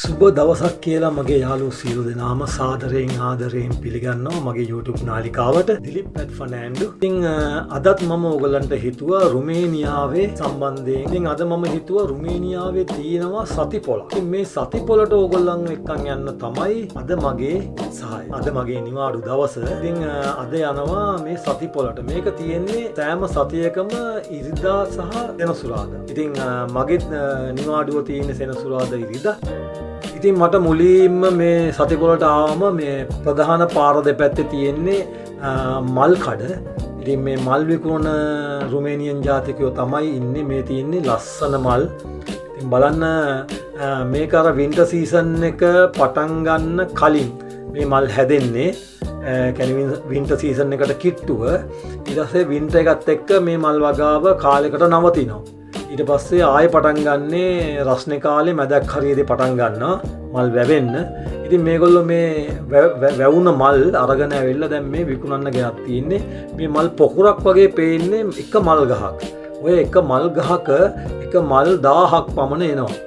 සුබ දවසක් කියලා මගේ යාළුවෝ සියලු දෙනාම සාදරයෙන් ආදරයෙන් පිළිගන්නවා මගේ YouTube නාලිකාවට දිලිප් පැට් ෆර්නෑන්ඩෝ. ඉතින් අදත් මම ඔයගලන්ට හිතුවා රුමේනියාවේ සම්බන්ධයෙන්. ඉතින් අද මම හිතුවා රුමේනියාවේ තියෙනවා සතිපොළ. ඉතින් මේ සතිපොළට ඔයගොල්ලන් එක්කන් යන්න තමයි අද මගේ සහාය. අද මගේ නිවාඩු දවස. ඉතින් අද යනවා මේ සතිපොළට. මේක තියෙන්නේ සෑම සතියකම ඉරිදා සහ සෙනසුරාදා. ඉතින් මගේ නිවාඩුව තියෙන්නේ සෙනසුරාදා ඉරිදා. ඉතින් මට මුලින්ම මේ සතිපොළට ආවම මේ ප්‍රධාන පාර දෙපැත්තේ තියෙන්නේ මල් කඩ. ඉතින් මේ මල් විකුණන රුමේනියන් ජාතිකයෝ තමයි ඉන්නේ. මේ තියෙන්නේ ලස්සන මල්. ඉතින් බලන්න මේක අර වින්ටර් සීසන් එක පටන් ගන්න කලින් මේ මල් හැදෙන්නේ. කියන්නේ වින්ටර් සීසන් එකට කිට්ටුව. ඊට පස්සේ වින්ටර් එකත් එක්ක මේ මල් වගාව කාලයකට නවතිනවා. ඊට පස්සේ ආයෙ පටන් ගන්නේ රස්නේ කාලේ මැදක් හරියේදී පටන් ගන්නවා මල් වැවෙන්න. ඉතින් මේගොල්ලෝ මේ වැවුන මල් අරගෙන ඇවිල්ලා දැන් මේ විකුණන්න ගෙනත් තියෙන්නේ. මේ මල් පොකුරක් වගේ පේන්නේ එක මල් ගහක්. ඔය එක මල් ගහක එක මල් 1000ක් පමණ එනවා.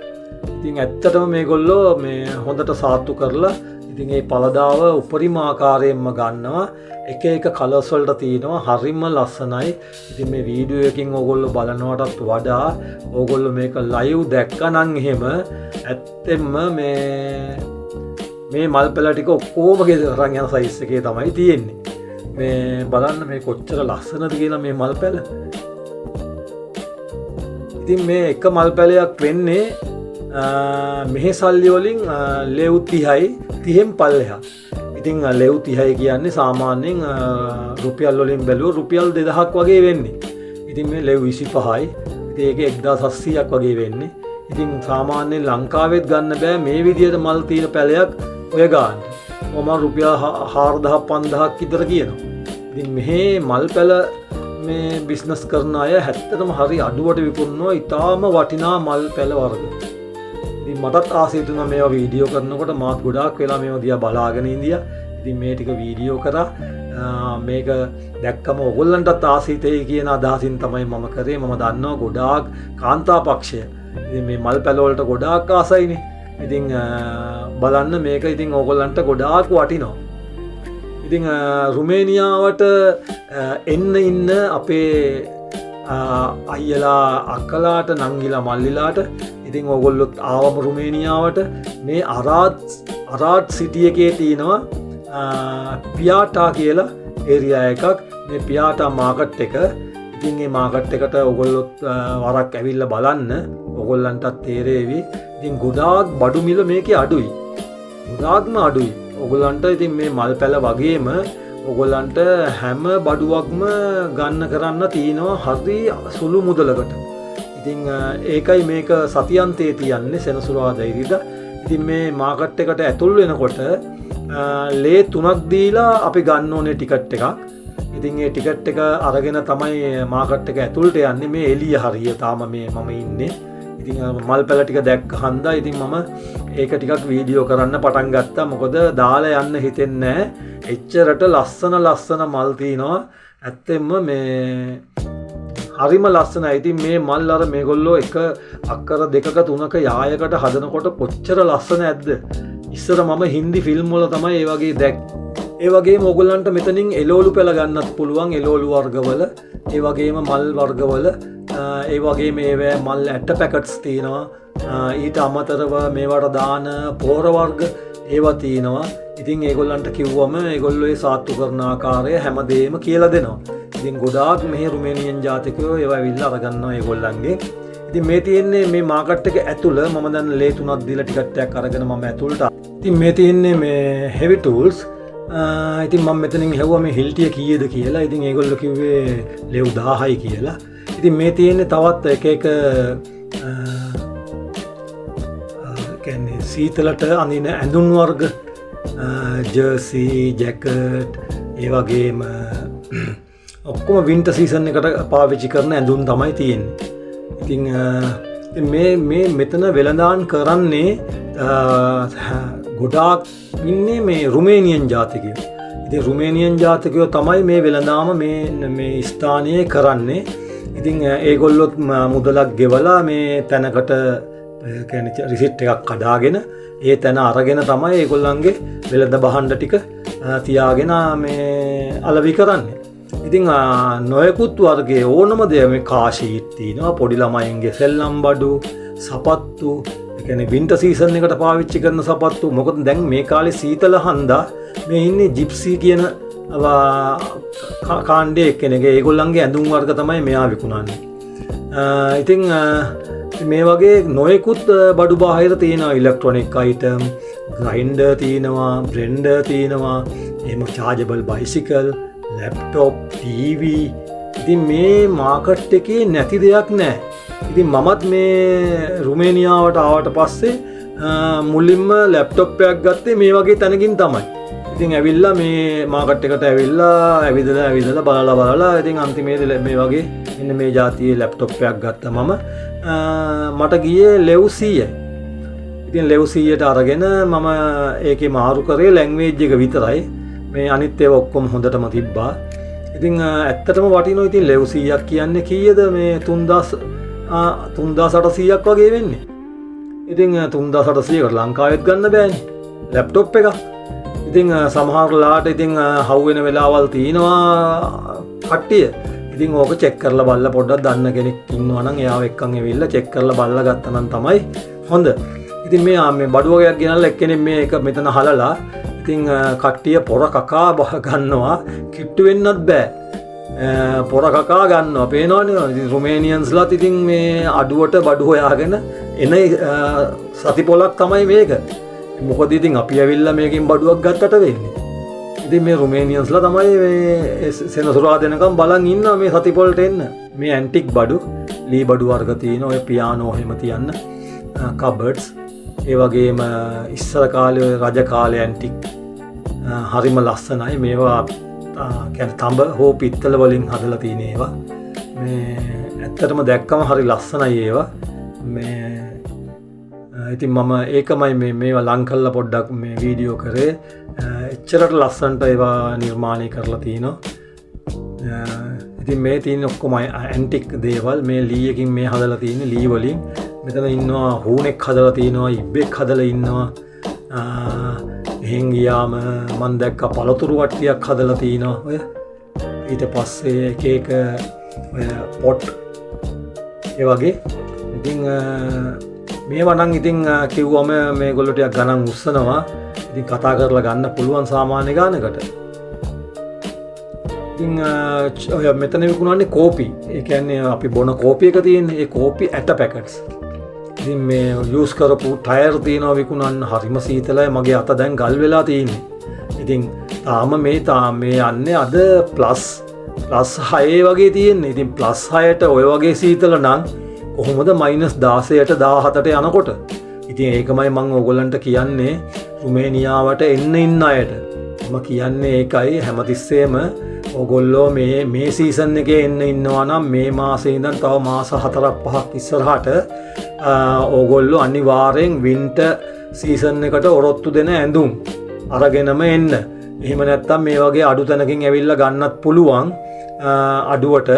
ඉතින් ඇත්තටම මේගොල්ලෝ මේ හොඳට සාත්තු කරලා ඉතින් මේ පළදාව උපරිම ආකාරයෙන්ම ගන්නවා. එක එක කලර්ස් වලට තියෙනවා. හරිම ලස්සනයි. ඉතින් මේ වීඩියෝ එකකින් ඕගොල්ලෝ බලනවටත් වඩා ඕගොල්ලෝ මේක ලයිව් දැක්කනම් එහෙම ඇත්තෙන්ම මේ මල් පැල ටික ඔක්කොම ගෙදරන් යන සයිස් එකේ තමයි තියෙන්නේ. මේ බලන්න මේ කොච්චර ලස්සනද කියලා මේ මල් පැල. ඉතින් මේ එක මල් පැලයක් වෙන්නේ මෙහි සල්ලි වලින් ලෙව් 30යි 30න් පල්ලෙහා. ඉතින් ලෙව් 30යි කියන්නේ සාමාන්‍යයෙන් රුපියල් වලින් බැලුවොත් රුපියල් 2000ක් වගේ වෙන්නේ. ඉතින් මේ ලෙව් 25යි. ඉතින් ඒකේ 1700ක් වගේ වෙන්නේ. ඉතින් සාමාන්‍යයෙන් ලංකාවෙත් ගන්න බෑ මේ විදියට මල් තියෙන පැලයක් ඔය ගන්න. මම රුපියල් 4000 5000ක් විතර කියනවා. ඉතින් මෙහි මල් පැල මේ බිස්නස් කරන අය හැත්තටම හරි අඩුවට විකුණනවා. ඊටාම වටිනා මල් පැල වර්ග. ඉතින් මටත් ආසයි තුනා මේවා වීඩියෝ කරනකොට මාත් ගොඩාක් වෙලා මේවා දිහා බලාගෙන ඉඳියා. ඉතින් මේ ටික වීඩියෝ කරා. මේක දැක්කම ඔයගොල්ලන්ටත් ආසිතේ කියන අදහසින් තමයි මම කරේ. මම දන්නවා ගොඩාක් කාන්තා පක්ෂය. ඉතින් මේ මල් පැල වලට ගොඩාක් ආසයිනේ. ඉතින් බලන්න මේක ඉතින් ඔයගොල්ලන්ට ගොඩාක් වටිනවා. ඉතින් රුමේනියාවට එන්න ඉන්න අපේ අයියලා අක්කලාට නංගිලා මල්ලිලාට ඉතින් ඔයගොල්ලොත් ආවම රුමේනියාවට මේ අරාඩ් සිටි එකේ තියෙනවා පියාටා කියලා ඒරියා එකක්. මේ පියාටා මාකට් එක. ඉතින් මේ මාකට් එකට ඔයගොල්ලොත් වරක් ඇවිල්ලා බලන්න. ඔයගොල්ලන්ටත් තේරෙවි. ඉතින් ගොඩාක් බඩු මිල මේකේ අඩුයි. ගොඩාක්ම අඩුයි. ඔයගොල්ලන්ට ඉතින් මේ මල් පැල වගේම ඔයගොල්ලන්ට හැම බඩුවක්ම ගන්න කරන්න තියෙනවා හරි සුළු මුදලකට. ඉතින් ඒකයි මේක සතියන්තයේ තියන්නේ සෙනසුරාදා ඉරිදා. ඉතින් මේ මාකට් එකට ඇතුල් වෙනකොට ලේ 3ක් දීලා අපි ගන්න ඕනේ ටිකට් එකක්. ඉතින් ඒ ටිකට් එක අරගෙන තමයි මාකට් එක ඇතුළට යන්නේ. මේ එළිය හරිය තාම මේ මම ඉන්නේ. ඉතින් මල් පැල ටික දැක්ක හන්දා ඉතින් මම ඒක ටිකක් වීඩියෝ කරන්න පටන් ගත්තා. මොකද දාලා යන්න හිතෙන්නේ නැහැ. එච්චරට ලස්සන මල් තියනවා. ඇත්තෙන්ම මේ හරිම ලස්සනයි. ඉතින් මේ මල් අර මේගොල්ලෝ එක අක්කර දෙකක තුනක යායකට හදනකොට කොච්චර ලස්සන ඇද්ද. ඉස්සර මම හින්දි ෆිල්ම් වල තමයි ඒ වගේ දැක්කේ. ඒ වගේම ඕගොල්ලන්ට මෙතනින් එළවලු පැල ගන්නත් පුළුවන්. එළවලු වර්ගවල ඒ වගේම මල් වර්ගවල ඒ වගේම ඒවැ මල් ඇට පැකට්ස් තියෙනවා. ඊට අමතරව මේවට දාන පෝර වර්ග ඒවා තියෙනවා. ඉතින් ඒගොල්ලන්ට කිව්වම ඒගොල්ලෝ ඒ සාත්තු කරන ආකාරය හැමදේම කියලා දෙනවා. ඉතින් ගොඩාක් මෙහි රුමේනියන් ජාතිකයෝ ඒවා ඇවිල්ලා අරගන්නවා ඒගොල්ලන්ගේ. ඉතින් මේ තියෙන්නේ මේ මාකට් එක ඇතුළ මම දැන් ලේ 3ක් දීලා ටිකට් එකක් අරගෙන මම ඇතුළට. ඉතින් මේ තියෙන්නේ මේ හෙවි ටූල්ස්. ඉතින් මම මෙතනින් හෙව්වා මේ හිල්ටිය කීයද කියලා. ඉතින් ඒගොල්ලෝ කිව්වේ ලෙව් 1000යි කියලා. ඉතින් මේ තියෙන්නේ තවත් එක කියන්නේ සීතලට අඳින ඇඳුම් වර්ග ජර්සි ජැකට් ඒ වගේම ඔක්කොම වින්ටර් සීසන් එකට පාවිච්චි කරන ඇඳුම් තමයි තියෙන්නේ. ඉතින් මේ මෙතන වෙළඳාන් කරන්නේ ගොඩාක් ඉන්නේ මේ රුමේනියන් ජාතිකයෝ. ඉතින් රුමේනියන් ජාතිකයෝ තමයි මේ වෙළඳාම මේ ස්ථානයේ කරන්නේ. ඉතින් ඒගොල්ලොත් මුදලක් ගෙවලා මේ තැනකට කියන්නේ රිසිට් එකක් කඩාගෙන ඒ තැන අරගෙන තමයි ඒගොල්ලන්ගේ වෙළඳ භාණ්ඩ ටික තියාගෙන මේ අලවි කරන්නේ. ඉතින් නොයෙකුත් වර්ගයේ ඕනම දෙයක් මේ කාෂීට් තියෙනවා, පොඩි ළමයින්ගේ සෙල්ලම් බඩු, සපත්තු, ඒ කියන්නේ වින්ටර් සීසන් එකට පාවිච්චි කරන සපත්තු. මොකද දැන් මේ කාලේ සීතල හන්දා මේ ඉන්නේ ජිප්සි කියන කාණ්ඩයේ එක්කෙනෙක්. ඒගොල්ලන්ගේ ඇඳුම් වර්ග තමයි මෙයා විකුණන්නේ. ඉතින් මේ වගේ නොයෙකුත් බඩු බාහිර තියෙනවා, ඉලෙක්ට්‍රොනික් අයිටම්, ග්‍රයින්ඩර් තියෙනවා, බ්ලෙන්ඩර් තියෙනවා, එහෙම චාර්ජබල් බයිසිකල්, ලැප්ටොප්, ටීවී. ඉතින් මේ මාකට් එකේ නැති දෙයක් නැහැ. ඉතින් මමත් මේ රුමේනියාවට ආවට පස්සේ මුලින්ම ලැප්ටොප් එකක් ගත්තේ මේ වගේ තැනකින් තමයි. ඉතින් ඇවිල්ලා මේ මාකට් එකට ඇවිල්ලා බලලා ඉතින් අන්තිමේදී මේ වගේ මෙන්න මේ જાතියේ ලැප්ටොප් එකක් ගත්තා මම. මට ගියේ ලෙව් 100යි. ඉතින් ලෙව් 100ට අරගෙන මම ඒකේ මාරු කරේ ලැන්ග්වේජ් එක විතරයි. මේ අනිත් ඒවා ඔක්කොම හොඳටම තිබ්බා. ඉතින් ඇත්තටම වටිනවා. ඉතින් ලෙව් 100ක් කියන්නේ කීයද? මේ 3800ක් වගේ වෙන්නේ. ඉතින් 3800කට ලංකාවෙත් ගන්න බෑනේ ලැප්ටොප් එකක්. ඉතින් සමහරලාට ඉතින් හවු වෙන වෙලාවල් තියෙනවා කට්ටිය. ඉතින් ඕක චෙක් කරලා බලලා පොඩ්ඩක් දන්න කෙනෙක් ඉන්නවා නම් එයාව එක්කන් ඇවිල්ලා චෙක් කරලා බලලා ගත්තා නම් තමයි හොඳ. ඉතින් මේ බඩු වගේක් ගෙනල්ලා එක්කෙනෙක් මේක මෙතන හලලා ඉතින් කට්ටිය පොර කකා ගන්නවා, කිට්ටු වෙන්නත් බෑ. පොර කකා ගන්නවා. පේනවනේ ඉතින් රුමේනියන්ස්ලාත් ඉතින් මේ අඩුවට බඩු හොයාගෙන එන සති පොලක් තමයි මේක. මොකද ඉතින් අපි ඇවිල්ලා මේකෙන් බඩුවක් ගත්තට වෙන්නේ. ඉතින් මේ රුමේනියන්ස්ලා තමයි මේ සෙනසුරාදා දෙනකම් බලන් ඉන්නවා මේ සති පොලට එන්න. මේ ඇන්ටික් බඩු, ලී බඩු වර්ග තියෙන ඔය පියානෝ එහෙම තියන්න, කබර්ඩ්ස්, ඒ වගේම ඉස්සර කාලේ රජ කාලේ ඇන්ටික් හරිම ලස්සනයි. මේවා කියන්නේ තඹ හෝ පිත්තල වලින් හදලා තියෙන ඒවා. මේ ඇත්තටම දැක්කම හරි ලස්සනයි ඒවා. මේ ඉතින් මම ඒකමයි මේවා ලං කරලා පොඩ්ඩක් මේ වීඩියෝ කරේ. එච්චරට ලස්සනට ඒවා නිර්මාණය කරලා තිනවා. ඉතින් මේ තියෙන ඔක්කොම ඇන්ටික් දේවල්. මේ ලී එකකින් මේ හදලා තියෙන්නේ, ලී වලින්. මෙතන ඉන්නවා හූනෙක් හදලා තිනවා, ඉබ්බෙක් හදලා ඉන්නවා. එහෙන් ගියාම මම දැක්ක පළතුරු වට්ටියක් හදලා තිනවා ඔය. ඊට පස්සේ එක ඔය පොට් ඒ වගේ. ඉතින් මේවා නම් ඉතින් කිව්වම මේගොල්ලෝ ටිකක් ගණන් උස්සනවා. ඉතින් කතා කරලා ගන්න පුළුවන් සාමාන්‍ය ගානකට. ඉතින් ඔය මෙතන විකුණන්නේ කෝපි. ඒ කියන්නේ අපි බොන කෝපි එක තියෙන්නේ. ඒ කෝපි ඇට පැකට්ස්. ඉතින් මේ යූස් කරපු ටයර් තියෙනවා විකුණන්න. හරිම සීතලයි. මගේ අත දැන් ගල් වෙලා තියෙන්නේ. ඉතින් තාම මේ යන්නේ අද ප්ලස් 6 වගේ තියෙන්නේ. ඉතින් ප්ලස් 6ට ඔය වගේ සීතල නම් කොහොමද -16ට 17ට යනකොට. ඉතින් ඒකමයි මම ඕගොල්ලන්ට කියන්නේ රුමේනියාවට ඉන්න අයට. මම කියන්නේ ඒකයි හැමතිස්සෙම ඕගොල්ලෝ මේ සීසන් එකේ ඉන්නවා නම් මේ මාසේ ඉඳන් තව මාස 4-5ක් ඉස්සරහට ඕගොල්ලෝ අනිවාර්යෙන් වින්ටර් සීසන් එකට ඔරොත්තු දෙන ඇඳුම් අරගෙනම එන්න. එහෙම නැත්නම් මේ වගේ අඩු තැනකින් ඇවිල්ලා ගන්නත් පුළුවන් අඩුවට.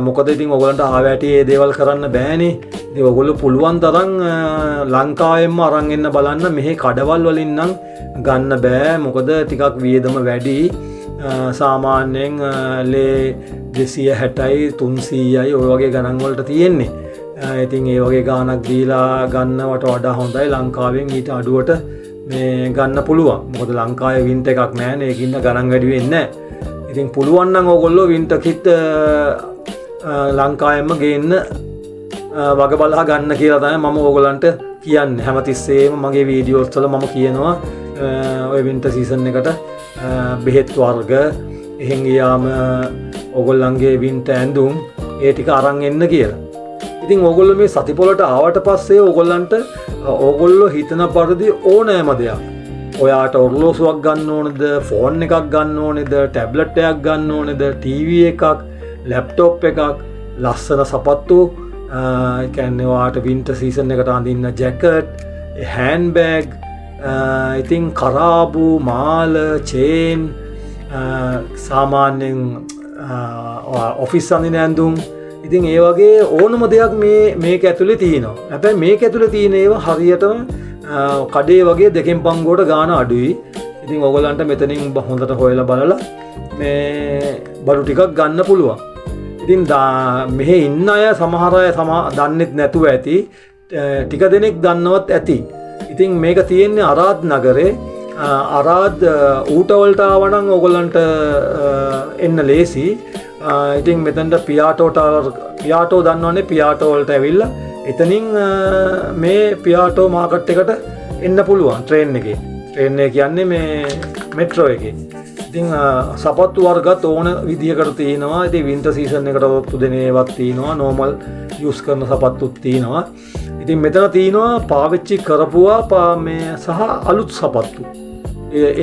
මොකද ඉතින් ඔයගලන්ට ආවැටි මේ දේවල් කරන්න බෑනේ. ඉතින් ඔයගොල්ලෝ පුළුවන් තරම් ලංකාවෙන්ම අරන් එන්න බලන්න. මෙහි කඩවල් වලින් නම් ගන්න බෑ. මොකද ටිකක් වියදම වැඩි. සාමාන්‍යයෙන් ලේ 260යි 300යි ඔය වගේ ගණන් වලට තියෙන්නේ. ඉතින් ඒ වගේ ගාණක් දීලා ගන්නවට වඩා හොඳයි ලංකාවෙන් ඊට අඩුවට මේ ගන්න පුළුවන්. මොකද ලංකාවේ වින්ටර් එකක් නැහැනේ. ඒකින්ද ගණන් වැඩි වෙන්නේ නැහැ. ඉතින් පුළුවන් නම් ඕගොල්ලෝ වින්ටර් කිට් ලංකාවෙන්ම ගේන්න වග බලා ගන්න කියලා තමයි මම ඕගොල්ලන්ට කියන්නේ. හැමතිස්සෙම මගේ වීඩියෝස් වල මම කියනවා ඔය වින්ටර් සීසන් එකට බෙහෙත් වර්ග, එහෙන් ගියාම ඕගොල්ලන්ගේ වින්ටර් ඇඳුම් ඒ ටික අරන් එන්න කියලා. ඉතින් ඕගොල්ලෝ මේ සතිපොලට ආවට පස්සේ ඕගොල්ලෝ හිතන පරිදි ඕනෑම දෙයක්. ඔයාට ඔරලෝසුවක් ගන්න ඕනේද, ෆෝන් එකක් ගන්න ඕනේද, ටැබ්ලට් එකක් ගන්න ඕනේද, ටීවී එකක්, ලැප්ටොප් එකක්, ලස්සන සපත්තු, ඒ කියන්නේ ඔයාට වින්ටර් සීසන් එකට අඳින්න ජැකට්, හෑන්ඩ් බෑග්, ඉතින් කරාබු, මාල, චේන්, සාමාන්‍යයෙන් ඔෆිස් අඳින ඇඳුම්, ඉතින් ඒ වගේ ඕනම දෙයක් මේක ඇතුලේ තියෙනවා. හැබැයි මේක ඇතුලේ තියෙන ඒවා හරියටම කඩේ වගේ දෙකෙන් පංගුවට ගාන අඩුයි. ඉතින් ඔයගලන්ට මෙතනින් හොඳට හොයලා බලලා මේ බඩු ටිකක් ගන්න පුළුවන්. ඉතින් මෙහෙ ඉන්න අය සමහර අය දන්නෙත් නැතුව ඇති. ටික දෙනෙක් දන්නවත් ඇති. ඉතින් මේක තියෙන්නේ අරාද් නගරේ. අරාද් ඌටවලට ආවනම් ඔයගලන්ට එන්න ලේසි. ඉතින් මෙතනට පියාටෝ දන්නවනේ පියාටෝ වලට ඇවිල්ලා එතනින් මේ පියාටෝ මාකට් එකට එන්න පුළුවන් ට්‍රේන් එකේ. ට්‍රේන් එක කියන්නේ මේ මෙට්‍රෝ එකේ. ඉතින් සපත්තු වර්ගත් ඕන විදිහකට තියෙනවා. ඉතින් වින්ටර් සීසන් එකට ඔප්පු දෙන ඒවාත් තියෙනවා. නෝමල් යූස් කරන සපත්තුත් තියෙනවා. ඉතින් මෙතන තියෙනවා පාවිච්චි කරපුවා මේ සහ අලුත් සපත්තු.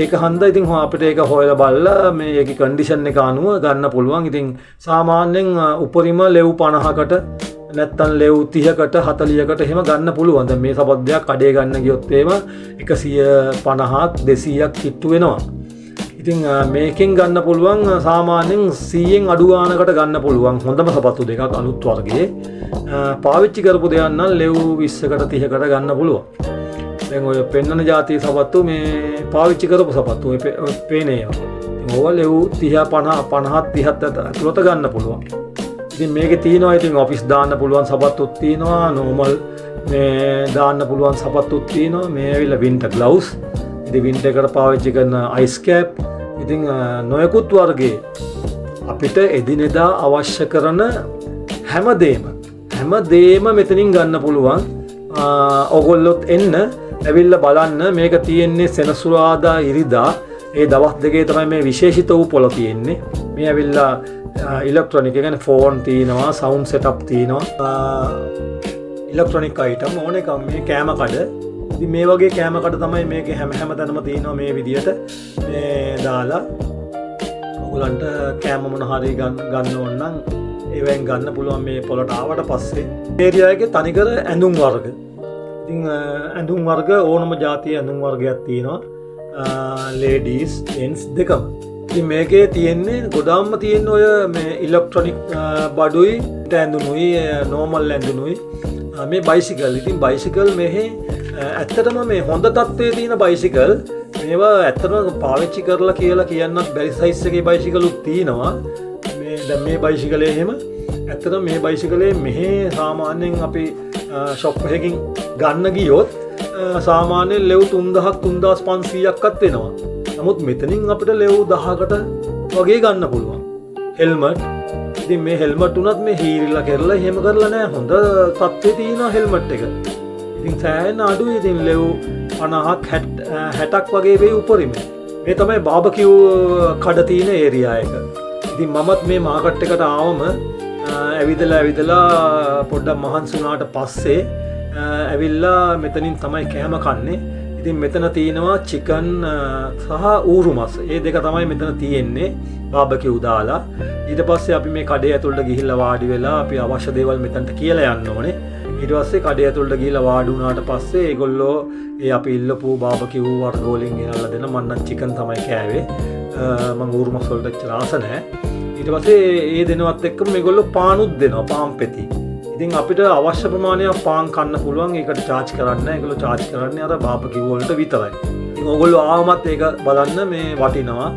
ඒක හන්දා ඉතින් අපිට ඒක හොයලා බලලා මේ ඒකේ කන්ඩිෂන් එක අනුව ගන්න පුළුවන්. ඉතින් සාමාන්‍යයෙන් උපරිම ලෙව් 50කට නැත්තම් ලෙව් 30කට 40කට එහෙම ගන්න පුළුවන්. දැන් මේ සපත්දයක් කඩේ ගන්න ගියොත් එහෙම 150ක් 200ක් කිට්ටු වෙනවා. ඉතින් මේකෙන් ගන්න පුළුවන් සාමාන්‍යයෙන් 100න් අඩු ගානකට ගන්න පුළුවන් හොඳම සපත්තු දෙකක් අලුත් වර්ගයේ. පාවිච්චි කරපු දෙයක් නම් ලෙව් 20කට 30කට ගන්න පුළුවන්. දැන් ඔය පෙන්නන જાතිය සපත්තු මේ පාවිච්චි කරපු සපත්තු ඔය පේන ඒවා. ඉතින් ඕවා ලෙව් 30 50 30ත් ඇතුළත ගන්න පුළුවන්. ඉතින් මේකේ තියෙනවා ඉතින් ඔෆිස් දාන්න පුළුවන් සපත්තුත් තියෙනවා. නෝමල් මේ දාන්න පුළුවන් සපත්තුත් තියෙනවා. මේ ඇවිල්ලා වින්ටර් ග්ලව්ස්. ඉතින් වින්ටර් එකට පාවිච්චි කරන අයිස් කැප්. ඉතින් නොයෙකුත් වර්ගයේ අපිට එදිනෙදා අවශ්‍ය කරන හැමදේම මෙතනින් ගන්න පුළුවන්. ඔයගොල්ලොත් එන්න ඇවිල්ලා බලන්න. මේක තියෙන්නේ සෙනසුරාදා ඉරිදා. ඒ දවස් දෙකේ තමයි මේ විශේෂිත වූ පොළ තියෙන්නේ. මේ ඇවිල්ලා ඉලෙක්ට්‍රොනික කියන්නේ ෆෝන් තියෙනවා, සවුන්ඩ් සෙටප් තියෙනවා, ඉලෙක්ට්‍රොනික අයිටම් ඕන එකක් මේ කෑම කඩ. ඉතින් මේ වගේ කෑම කඩ තමයි මේකේ හැම තැනම තියෙනවා මේ විදියට මේ දාලා. ඔයගලන්ට කෑම මොන හරි ගන්න ඕන නම් ඒවෙන් ගන්න පුළුවන් මේ පොළට ආවට පස්සේ. ඒරියා එකේ තනිකර ඇඳුම් වර්ග. ඉතින් ඇඳුම් වර්ග ඕනම જાතිය ඇඳුම් වර්ගයක් තියෙනවා. ලේඩීස් ජෙන්ට්ස් දෙකම. ඉතින් මේකේ තියෙන්නේ ගොඩාක්ම තියෙන ඔය මේ ඉලෙක්ට්‍රොනික බඩුයි ඇඳුනුයි නෝමල් ඇඳුනුයි මේ බයිසිකල්. ඉතින් බයිසිකල් මෙහි ඇත්තටම මේ හොඳ තත්ත්වයේ තියෙන බයිසිකල් මේවා ඇත්තටම පාවිච්චි කරලා කියලා කියන්නත් බැරි සයිස් එකේ බයිසිකලුත් තියෙනවා. දැන් මේ බයිසිකලේ එහෙම ඇත්තටම මේ බයිසිකලේ මෙහි සාමාන්‍යයෙන් අපි ෂොප් එකකින් ගන්න ගියොත් සාමාන්‍යයෙන් ලෙව් 3000ක් 3500ක්වත් වෙනවා. නමුත් මෙතනින් අපිට ලෙව් 10කට වගේ ගන්න පුළුවන්. හෙල්මට්. ඉතින් මේ හෙල්මට් උනත් මේ හීරිලා කරලා එහෙම කරලා නෑ. හොඳ තත්ත්වයේ තියෙන හෙල්මට් එක. ඉතින් සෑහෙන අඩුයි. ඉතින් ලෙව් 50ක් 60ක් වගේ වෙයි උපරිම. මේ තමයි බාබකියු කඩ තියෙන ඒරියා එක. ඉතින් මමත් මේ මාකට් එකට ආවම ඇවිදලා පොඩ්ඩක් මහන්සි වුණාට පස්සේ ඇවිල්ලා මෙතනින් තමයි කෑම කන්නේ. ඉතින් මෙතන තියෙනවා චිකන් සහ ඌරු මස්. ඒ දෙක තමයි මෙතන තියෙන්නේ බාබකියු දාලා. ඊට පස්සේ අපි මේ කඩේ ඇතුළට ගිහිල්ලා වාඩි වෙලා අපි අවශ්‍ය දේවල් මෙතනට කියලා යන්න ඕනේ. ඊට පස්සේ කඩේ ඇතුළට ගිහිල්ලා වාඩි වුණාට පස්සේ ඒගොල්ලෝ ඒ අපි ඉල්ලපු බාබකියු වර්ග වලින් ගෙනල්ලා දෙන මම නම් චිකන් තමයි කෑවේ. මම ඌරු මස් වලට එච්චර ආස නැහැ. ඊට පස්සේ ඒ දෙනවත් එක්කම මේගොල්ලෝ පානුත් දෙනවා පාන් පෙති. ඉතින් අපිට අවශ්‍ය ප්‍රමාණයක් පාන් කන්න පුළුවන්. ඒකට charge කරන්නේ නැහැ. ඒගොල්ලෝ charge කරන්නේ අර බාබකියු වලට විතරයි. ඉතින් ඕගොල්ලෝ ආවමත් ඒක බලන්න මේ වටිනවා.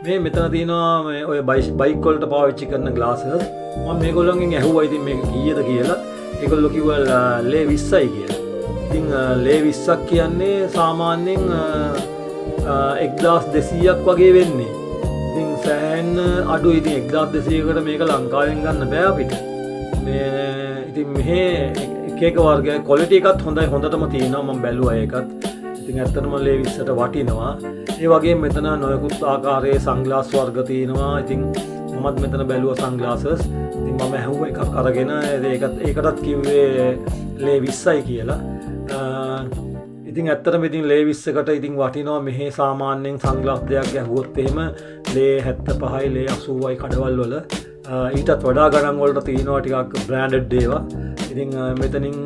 මේ මෙතන තියෙනවා මේ ඔය බයික් වලට පාවිච්චි කරන ග්ලාසස්. මම මේගොල්ලන්ගෙන් ඇහුවා ඉතින් මේක කීයද කියලා. ඒගොල්ලෝ කිව්වා ලේ 20යි කියලා. ඉතින් ලේ 20ක් කියන්නේ සාමාන්‍යයෙන් 1200ක් වගේ වෙන්නේ. ඉතින් සෑහෙන අඩුයි. ඉතින් 1200කට මේක ලංකාවෙන් ගන්න බෑ අපිට. මේ ඉතින් මෙහි එක වර්ගයේ ක්වොලිටි එකත් හොඳයි. හොඳටම තියෙනවා. මම බැලුවා ඒකත්. ඉතින් ඇත්තටම ලේ 20ට වටිනවා. ඒ වගේම මෙතන නොයෙකුත් ආකාරයේ සන්ග්ලාස් වර්ග තියෙනවා. ඉතින් මමත් මෙතන බැලුවා සන්ග්ලාසස්. ඉතින් මම ඇහුවා එකක් අරගෙන ඒකටත් කිව්වේ ලේ 20යි කියලා. ඉතින් ඇත්තටම ඉතින් ලේ 20කට ඉතින් වටිනවා. මෙහි සාමාන්‍යයෙන් සන්ග්ලාස් දෙයක් ගැහුවොත් එහෙම ලේ 75යි ලේ 80යි කඩවල් වල. ඊටත් වඩා ගණන් වලට තියෙනවා ටිකක් බ්‍රෑන්ඩඩ් ඒවා. ඉතින් මෙතනින්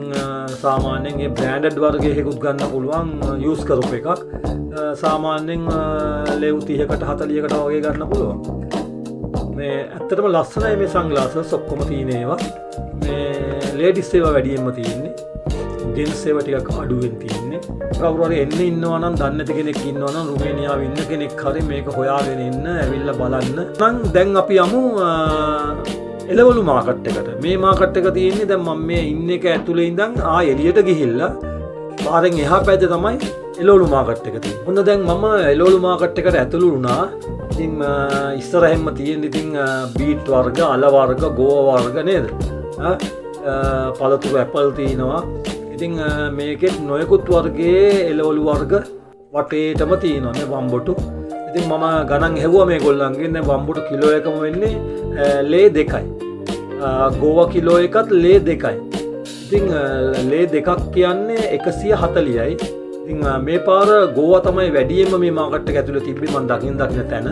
සාමාන්‍යයෙන් මේ බ්‍රෑන්ඩඩ් වර්ගයකට ගන්න පුළුවන් යූස් කරපු එකක්. සාමාන්‍යයෙන් ලෙව් 30කට 40කට වගේ ගන්න පුළුවන්. මේ ඇත්තටම ලස්සනයි මේ සන්ග්ලාසස් ඔක්කොම තියෙන ඒවා. මේ ලේඩිස් ඒවා වැඩියෙන්ම තියෙන්නේ. ජෙන්ට්ස් ඒවා ටිකක් අඩුවෙන් තියෙන්නේ. කවුරු හරි එන්න ඉන්නවා නම් දන්නේ නැති කෙනෙක් ඉන්නවා නම් රුමේනියාවේ ඉන්න කෙනෙක් හරි මේක හොයාගෙන ඉන්න ඇවිල්ලා බලන්න. නම් දැන් අපි යමු එළවලු මාකට් එකට. මේ මාකට් එක තියෙන්නේ දැන් මම මේ ඉන්න එක ඇතුලේ ඉඳන් එළියට ගිහිල්ලා පාරෙන් එහා පැත්තේ තමයි එළවලු මාකට් එක තියෙන්නේ. හොඳ දැන් මම එළවලු මාකට් එකට ඇතුළු වුණා. ඉතින් ඉස්සරහින්ම තියෙන ඉතින් බීට් වර්ග, අල වර්ග, ගෝවා වර්ග නේද? පළතුරු ඇපල් තියෙනවා. ඉතින් මේකෙත් නොයෙකුත් වර්ගයේ එළවලු වර්ග වටේටම තියෙනවා මේ වම්බොටු. ඉතින් මම ගණන් හෙව්වා මේගොල්ලන්ගෙන්. දැන් වම්බොටු කිලෝ එකම වෙන්නේ ලේ 2යි. ගෝවා කිලෝ එකත් ලේ 2යි. ඉතින් ලේ 2ක් කියන්නේ 140යි. ඉතින් මේ පාර ගෝවා තමයි වැඩියෙන්ම මේ මාකට් එක ඇතුලේ තිබ්බේ මම දකින්න තැන.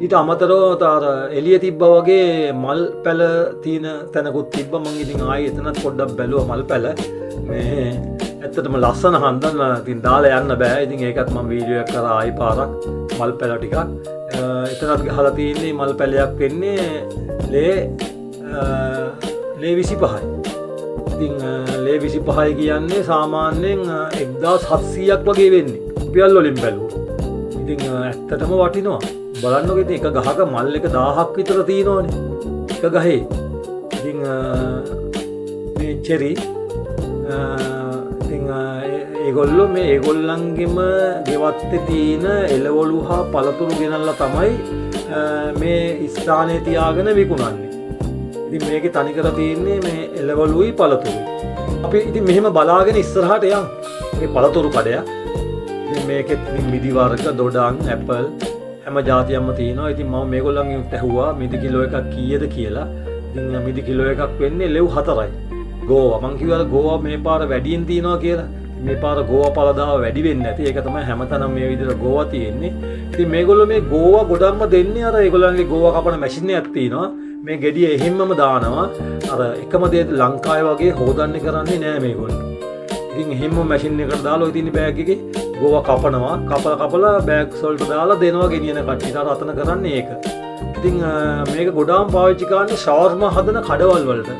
ඊට අමතරව එළිය තිබ්බා වගේ මල් පැල තියෙන තැනකුත් තිබ්බා. මම ඉතින් ආයේ එතනත් පොඩ්ඩක් බැලුවා මල් පැල. මේ ඇත්තටම ලස්සන හන්දන් ඉතින් දාලා යන්න බෑ. ඉතින් ඒකත් මම වීඩියෝ එකක් කරා ආයි පාරක් මල් පැල ටිකක්. එතනත් ගහලා තියෙන්නේ මල් පැලයක් වෙන්නේ ලේ 25යි. ඉතින් ලේ 25යි කියන්නේ සාමාන්‍යයෙන් 1700ක් වගේ වෙන්නේ. රුපියල් වලින් බැලුවොත්. ඉතින් ඇත්තටම වටිනවා. බලන්නකො ඉතින් එක ගහක මල් එක 1000ක් විතර තියෙනවනේ. එක ගහේ. ඉතින් මේ චෙරි ඉතින් ඒගොල්ලෝ මේ ඒගොල්ලන්ගෙම ගෙවත්තේ තියෙන එළවලු හා පළතුරු ගෙනල්ලා තමයි මේ ස්ථානයේ තියාගෙන විකුණන්නේ. ඉතින් මේකේ තනිකර තියෙන්නේ මේ එළවලුයි පළතුරුයි. අපි ඉතින් මෙහෙම බලාගෙන ඉස්සරහට යමු. මේ පළතුරු කඩයක්. ඉතින් මේකෙත් මිදි වර්ග, දොඩම්, ඇපල් හැම જાතියක්ම තියෙනවා. ඉතින් මම මේගොල්ලන්ගෙන් ඇහුවා මිදි කිලෝ එකක් කීයද කියලා. ඉතින් මිදි කිලෝ එකක් වෙන්නේ ලෙව් 4යි. ගෝවා මං කිව්වා ගෝවා මේ පාර වැඩියෙන් තියෙනවා කියලා. මේ පාර ගෝවා පළදාව වැඩි වෙන්නේ නැති. ඒක තමයි හැමතැනම මේ විදිහට ගෝවා තියෙන්නේ. ඉතින් මේගොල්ලෝ මේ ගෝවා ගොඩක්ම දෙන්නේ අර ඒගොල්ලන්ගේ ගෝවා කපන මැෂින් එකක් තියෙනවා. මේ ගෙඩිය එහෙම්මම දානවා. අර එකම දේ ලංකාවේ වගේ හොදන්නේ කරන්නේ නෑ මේගොල්ලෝ. ඉතින් එහෙම්ම මැෂින් එකට දාලා ඔය තියෙන බෑග් එකේ ගෝවා කපනවා. කපලා බෑග්ස් වලට දාලා දෙනවා ගෙනියන කට්ටියට. අර අතන කරන්නේ ඒක. ඉතින් මේක ගොඩාක් පාවිච්චි කරන්නේ ෂවර්මා හදන කඩවල් වලට.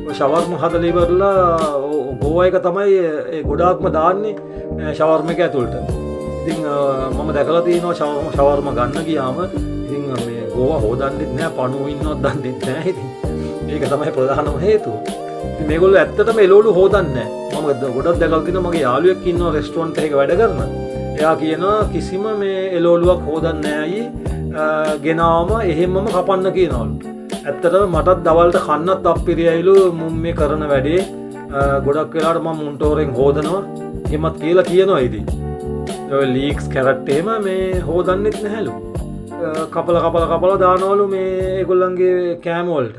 ඔය ෂවර්මා හදලා ඉවරලා ගෝවා එක තමයි ඒ ගොඩාක්ම දාන්නේ ෂවර්මා එක ඇතුළට. ඉතින් මම දැකලා තියෙනවා ෂවර්මා ගන්න ගියාම ඉතින් මේ ගෝවා හොදන්නෙත් නෑ, පණුව ඉන්නවත් දන්නෙත් නෑ. ඉතින් ඒක තමයි ප්‍රධානම හේතුව. ඉතින් මේගොල්ලෝ ඇත්තටම එළවලු හොදන්නේ නෑ. මම ගොඩක් දැකලා තියෙනවා මගේ යාළුවෙක් ඉන්නවා රෙස්ටුරන්ට් එකක වැඩ කරන. එයා කියනවා කිසිම මේ එළවලුවක් හොදන්නේ නෑ අයියේ. ගෙනාවම එහෙම්මම කපන්න කියනවලු. ඇත්තටම මටත් දවල්ට කන්නත් අප්පිරියයිලු මුම් මේ කරන වැඩේ. ගොඩක් වෙලාවට මම මුන්ටෝරෙන් හොදනවා. එහෙමත් කියලා කියනවා ඉතින්. ඔය ලීක්ස් කැරට් එහෙම මේ හොදන්නෙත් නැහැලු. කපලා දානවලු මේ ඒගොල්ලන්ගේ කෑම වලට.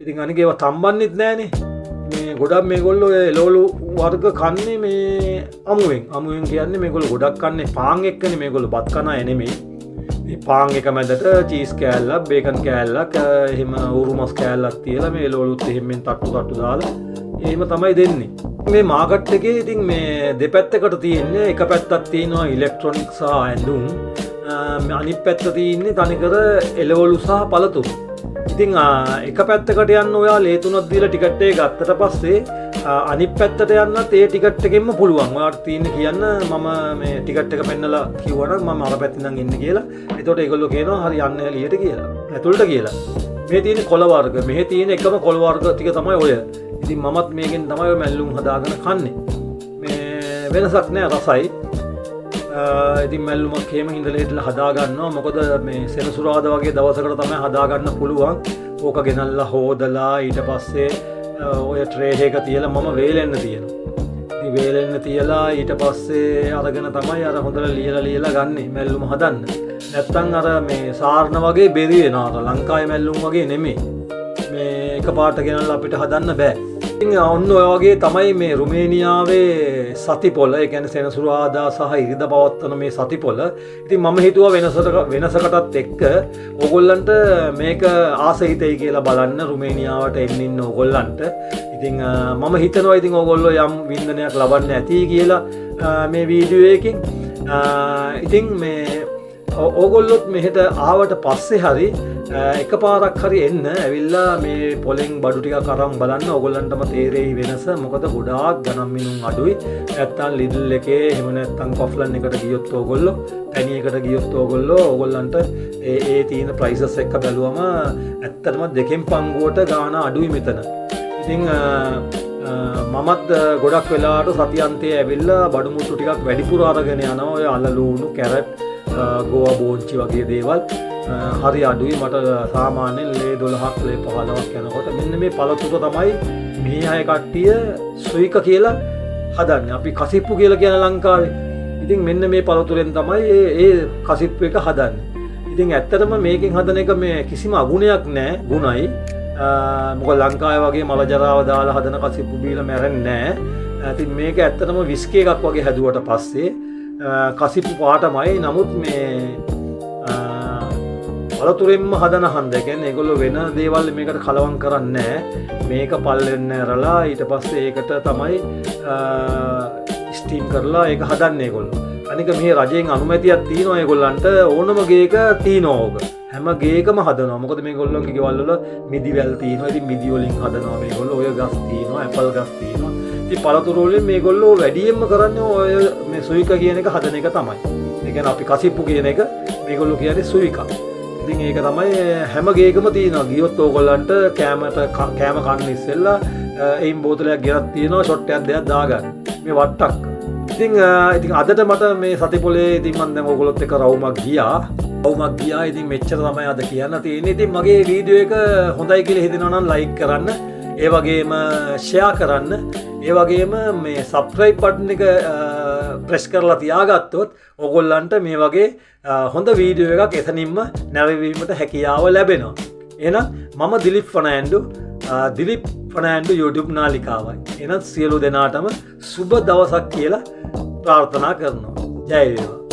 ඉතින් අනික ඒවා තම්බන්නෙත් නෑනේ. මේ ගොඩක් මේගොල්ලෝ එළවලු වර්ග කන්නේ මේ අමුවෙන්. අමුවෙන් කියන්නේ මේගොල්ලෝ ගොඩක් කන්නේ පාන් එක්කනේ. මේගොල්ලෝ බත් කන අය නෙමෙයි. මේ පාන් එක මැදට චීස් කෑල්ලක්, බේකන් කෑල්ලක්, එහෙම උරුමස් කෑල්ලක් තියලා මේ එළවලුත් එහෙම්ෙන් තට්ටු දාලා එහෙම තමයි දෙන්නේ. මේ මාකට් එකේ ඉතින් මේ දෙපැත්තකට තියෙන්නේ. එක පැත්තක් තියෙනවා ඉලෙක්ට්‍රොනික්ස් සහ ඇඳුම්. අනිත් පැත්ත තියෙන්නේ තනිකර එළවලු සහ පළතුරු. ඉතින් එක පැත්තකට යන්න ඔයා ලේ 3ක් දීලා ටිකට් එක ගත්තට පස්සේ අනිත් පැත්තට යන්නත් ඒ ටිකට් එකෙන්ම පුළුවන්. ඔයාලට තියෙන්නේ කියන්න මම මේ ටිකට් එක පෙන්නලා කිව්වනම් මම අර පැත්තෙන් ඉඳන් එන්නේ කියලා. එතකොට ඒගොල්ලෝ කියනවා හරි යන්න එළියට කියලා. ඇතුළට කියලා. මේ තියෙන කොළ වර්ග, මෙහි තියෙන එකම කොළ වර්ග ටික තමයි ඔය. ඉතින් මමත් මේකෙන් තමයි ඔය මැල්ලුම් හදාගෙන කන්නේ. මේ වෙනසක් නෑ රසයි. ඉතින් මැල්ලුමක් එහෙම හිඳලා හදා ගන්නවා. මොකද මේ සෙනසුරාදා වගේ දවසකට තමයි හදා ගන්න පුළුවන්. ඕක ගෙනල්ලා හොදලා ඊට පස්සේ ඔය ට්‍රේ එක තියලා මම වේලෙන්න තියෙනවා. ඉතින් වේලෙන්න තියලා ඊට පස්සේ අරගෙන තමයි අර හොඳට ලියලා ගන්නෙ මැල්ලුම හදන්න. නැත්තම් අර මේ සාරණ වගේ බෙරි වෙනවා. අර ලංකාවේ මැල්ලුම් වගේ නෙමෙයි. මේ එකපාරට ගෙනල්ලා අපිට හදන්න බෑ. ඉතින් ඔන්න ඔය වගේ තමයි මේ රුමේනියාවේ සතිපොළ. ඒ කියන්නේ සෙනසුරාදා සහ ඉරිදා පවත්වන මේ සතිපොළ. ඉතින් මම හිතුවා වෙනසකටත් එක්ක ඕගොල්ලන්ට මේක ආස හිතෙයි කියලා බලන්න රුමේනියාවට එන්න ඉන්න ඕගොල්ලන්ට. ඉතින් මම හිතනවා ඉතින් ඕගොල්ලෝ යම් වින්දනයක් ලබන්න ඇති කියලා මේ වීඩියෝ එකකින්. ඉතින් මේ ඕගොල්ලොත් මෙහෙට ආවට පස්සේ හරි එක පාරක් හරි එන්න ඇවිල්ලා මේ පොලෙන් බඩු ටික කරන් බලන්න ඕගොල්ලන්ටම තේරෙයි වෙනස. මොකද ගොඩාක් ගණන් මිනුම් අඩුයි. නැත්තම් ලිඩල් එකේ එහෙම නැත්තම් කොෆ්ලන් එකට ගියොත් ඕගොල්ලෝ පැණි එකට ගියොත් ඕගොල්ලන්ට ඒ තියෙන ප්‍රයිසස් එක බැලුවම ඇත්තටම දෙකෙන් පංගුවට ගාණ අඩුයි මෙතන. ඉතින් මමත් ගොඩක් වෙලාට සතියන්තයේ ඇවිල්ලා බඩු මුට්ටු ටිකක් වැඩිපුර අරගෙන යනවා. ඔය අලලූණු, කැරට්, ගෝවා බෝංචි වගේ දේවල් හරි අඩුයි. මට සාමාන්‍යයෙන් ලේ 12ක් ලේ 15ක් යනකොට මෙන්න මේ පළතුර තමයි මේ අය කට්ටිය සුයික කියලා හදන්නේ. අපි කසිප්පු කියලා කියන ලංකාවේ. ඉතින් මෙන්න මේ පළතුරෙන් තමයි ඒ කසිප්පු එක හදන්නේ. ඉතින් ඇත්තටම මේකෙන් හදන එක මේ කිසිම අගුණයක් නැහැ. ගුණයි. මොකද ලංකාවේ වගේ මල ජරාව දාලා හදන කසිප්පු බීලා මැරෙන්නේ නැහැ. ඉතින් මේක ඇත්තටම විස්කි එකක් වගේ හැදුවට පස්සේ කසිප්පු පාටමයි. නමුත් මේ පළතුරෙන්ම හදන හන්ද. ඒ කියන්නේ ඒගොල්ලෝ වෙන දේවල් මේකට කලවම් කරන්නේ නැහැ. මේක පල්ලෙන්න ඇරලා ඊට පස්සේ ඒකට තමයි ස්ටීම් කරලා ඒක හදන්නේ ඒගොල්ලෝ. අනික මේ රජයෙන් අනුමැතියක් තියෙනවා ඒගොල්ලන්ට ඕනම ගේක තියෙනවා ඕක. හැම ගේකම හදනවා. මොකද මේගොල්ලෝගේ ගෙවල් වල මිදි වැල් තියෙනවා. ඉතින් මිදි වලින් හදනවා මේගොල්ලෝ. ඔය ගස් තියෙනවා, ඇපල් ගස් තියෙනවා. ඉතින් පළතුරු වලින් මේගොල්ලෝ වැඩියෙන්ම කරන්නේ ඔය මේ සුයික කියන එක හදන එක තමයි. ඒ කියන්නේ අපි කසිප්පු කියන එක මේගොල්ලෝ කියන්නේ සුයික. ඉතින් ඒක තමයි හැම ගේකම තියෙනවා. ගියොත් ඕගොල්ලන්ට කෑම කන්න ඉස්සෙල්ලා එයින් බෝතලයක් ගෙනත් තියෙනවා. ෂොට් එකක් දෙයක් දාගන්න. මේ වට්ටක්. ඉතින් අදට මට මේ සතිපොලේ ඉතින් මම දැන් ඕගොල්ලොත් එක්ක රවුමක් ගියා. ඉතින් මෙච්චර තමයි අද කියන්න තියෙන්නේ. ඉතින් මගේ වීඩියෝ එක හොඳයි කියලා හිතෙනවා නම් ලයික් කරන්න. ඒ වගේම ෂෙයා කරන්න. ඒ වගේම මේ සබ්ස්ක්‍රයිබ් බටන් එක ප්‍රෙස් කරලා තියාගත්තොත් ඕගොල්ලන්ට මේ වගේ හොඳ වීඩියෝ එකක් එතනින්ම නැරඹීමට හැකියාව ලැබෙනවා. එහෙනම් මම දිලිප් ෆර්නෑන්ඩෝ YouTube නාලිකාවයි. එහෙනම් සියලු දෙනාටම සුබ දවසක් කියලා ප්‍රාර්ථනා කරනවා. ජය වේවා.